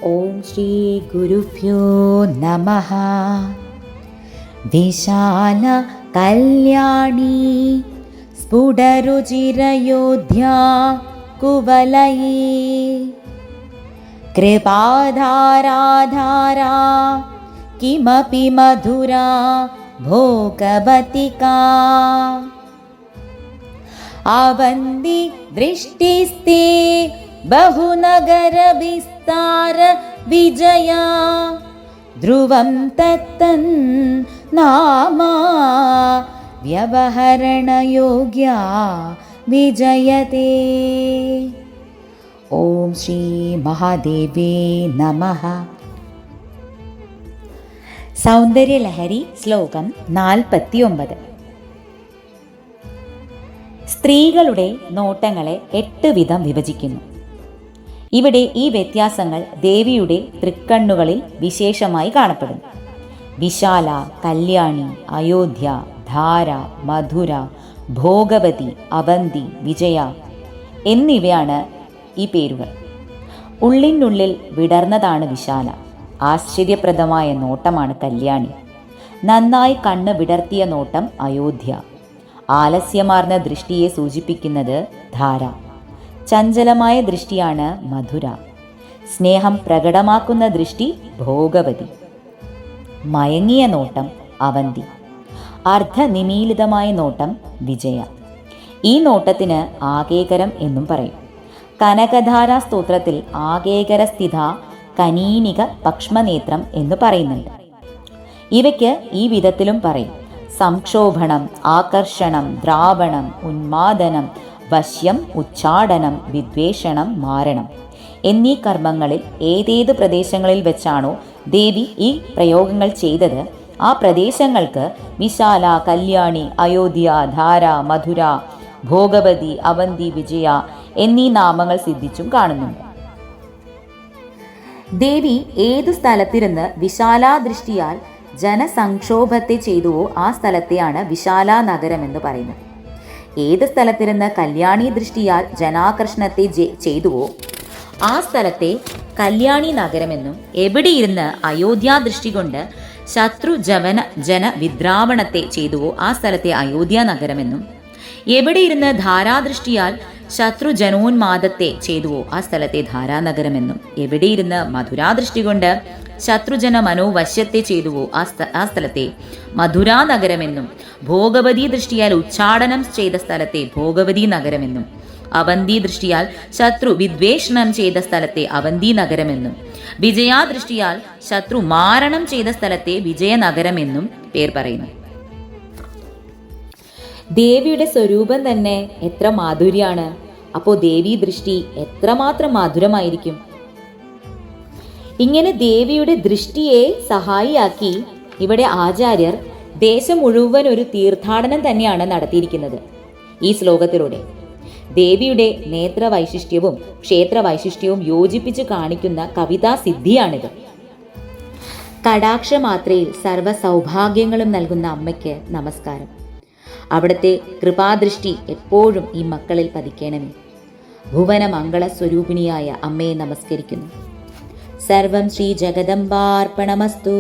ഓം ശ്രീ ഗുരുഭ്യോ നമഃ. വിശാല കല്യാണി സ്ഫുടരുചിരയോധ്യാ കുവലയീ കൃപാധാരാധാരാ കിമപി മധുരാ ഭോഗവതികാ അവന്തി ദൃഷ്ടിസ്തേ ബഹുനഗര വിസ്താര വിജയാ ധ്രുവം തത്തൻ നാമാ വ്യവഹരണയോഗ്യാ വിജയതേ. ഓം ശ്രീ മഹാദേവേ നമഃ. സൗന്ദര്യലഹരി ശ്ലോകം 49. സ്ത്രീകളുടെ നോട്ടങ്ങളെ 8 വിധം വിഭജിക്കുന്നു. ഇവിടെ ഈ വ്യത്യാസങ്ങൾ ദേവിയുടെ തൃക്കണ്ണുകളിൽ വിശേഷമായി കാണപ്പെടുന്നു. വിശാല, കല്യാണി, അയോധ്യ, ധാര, മധുര, ഭോഗവതി, അവന്തി, വിജയ എന്നിവയാണ് ഈ പേരുകൾ. ഉള്ളിനുള്ളിൽ വിടർന്നതാണ് വിശാല. ആശ്ചര്യപ്രദമായ നോട്ടമാണ് കല്യാണി. നന്നായി കണ്ണ് വിടർത്തിയ നോട്ടം അയോധ്യ. ആലസ്യമാർന്ന ദൃഷ്ടിയെ സൂചിപ്പിക്കുന്നത് ധാര. ചഞ്ചലമായ ദൃഷ്ടിയാണ് മധുര. സ്നേഹം പ്രകടമാക്കുന്ന ദൃഷ്ടി ഭോഗവതി. മയങ്ങിയ നോട്ടം അവന്തി. അർദ്ധനിമീലിതമായ നോട്ടം വിജയ. ഈ നോട്ടത്തിന് ആകേകരം എന്നും പറയും. കനകധാരാ സ്തോത്രത്തിൽ ആകേകര സ്ഥിത കനീനിക പക്ഷ്മനേത്രം എന്ന് പറയുന്നുണ്ട്. ഇവയ്ക്ക് ഈ വിധത്തിലും പറയും: സംക്ഷോഭണം, ആകർഷണം, ദ്രാവണം, ഉന്മാദനം, വശ്യം, ഉച്ചാടനം, വിദ്വേഷണം, മാരണം എന്നീ കർമ്മങ്ങളിൽ ഏതേത് പ്രദേശങ്ങളിൽ വെച്ചാണോ ദേവി ഈ പ്രയോഗങ്ങൾ ചെയ്തത് ആ പ്രദേശങ്ങൾക്ക് വിശാല, കല്യാണി, അയോധ്യ, ധാര, മധുര, ഭോഗവതി, അവന്തി, വിജയ എന്നീ നാമങ്ങൾ സിദ്ധിച്ചും കാണുന്നുണ്ട്. ദേവി ഏതു സ്ഥലത്തിരുന്ന് വിശാലാദൃഷ്ടിയാൽ ജനസംക്ഷോഭത്തെ ചെയ്തുവോ ആ സ്ഥലത്തെയാണ് വിശാലാ നഗരമെന്ന് പറയുന്നത്. ഏത് സ്ഥലത്തിരുന്ന് കല്യാണി ദൃഷ്ടിയാൽ ജനാകർഷണത്തെ ചെയ്തുവോ ആ സ്ഥലത്തെ കല്യാണി നഗരമെന്നും, എവിടെയിരുന്ന് അയോധ്യാ ദൃഷ്ടി കൊണ്ട് ശത്രു ജന വിദ്രാവണത്തെ ചെയ്തുവോ ആ സ്ഥലത്തെ അയോധ്യ നഗരമെന്നും, എവിടെയിരുന്ന് ധാരാദൃഷ്ടിയാൽ ശത്രു ജനോന്മാദത്തെ ചെയ്തുവോ ആ സ്ഥലത്തെ ധാരാനഗരമെന്നും, എവിടെയിരുന്ന് മധുരാദൃഷ്ടി കൊണ്ട് ശത്രുജന മനോവശ്യത്തെ ചെയ്തുവോ ആ സ്ഥലത്തെ മധുരാ നഗരമെന്നും, ഭോഗവതി ദൃഷ്ടിയാൽ ഉച്ചാടനം ചെയ്ത സ്ഥലത്തെ ഭോഗവതി നഗരമെന്നും, അവന്തി ദൃഷ്ടിയാൽ ശത്രു വിദ്വേഷണം ചെയ്ത സ്ഥലത്തെ അവന്തി നഗരമെന്നും, വിജയാദൃഷ്ടിയാൽ ശത്രു മാരണം ചെയ്ത സ്ഥലത്തെ വിജയനഗരമെന്നും പേർ പറയുന്നു. ദേവിയുടെ സ്വരൂപം തന്നെ എത്ര മാധുര്യാണ്. അപ്പോൾ ദേവീ ദൃഷ്ടി എത്രമാത്രം മധുരമായിരിക്കും. ഇങ്ങനെ ദേവിയുടെ ദൃഷ്ടിയെ സഹായിയാക്കി ഇവിടെ ആചാര്യർ ദേശം മുഴുവൻ ഒരു തീർത്ഥാടനം തന്നെയാണ് നടത്തിയിരിക്കുന്നത്. ഈ ശ്ലോകത്തിലൂടെ ദേവിയുടെ നേത്രവൈശിഷ്ട്യവും ക്ഷേത്രവൈശിഷ്ട്യവും യോജിപ്പിച്ച് കാണിക്കുന്ന കവിതാ സിദ്ധിയാണിത്. കടാക്ഷമാത്രയിൽ സർവ്വ സൗഭാഗ്യങ്ങളും നൽകുന്ന അമ്മയ്ക്ക് നമസ്കാരം. അവിടുത്തെ കൃപാദൃഷ്ടി എപ്പോഴും ഈ മക്കളിൽ പതിക്കണമേ. ഭുവന മംഗള സ്വരൂപിണിയായ അമ്മയെ നമസ്കരിക്കുന്നു. സർവം ശ്രീ ജഗദംബാർപ്പണമസ്തു.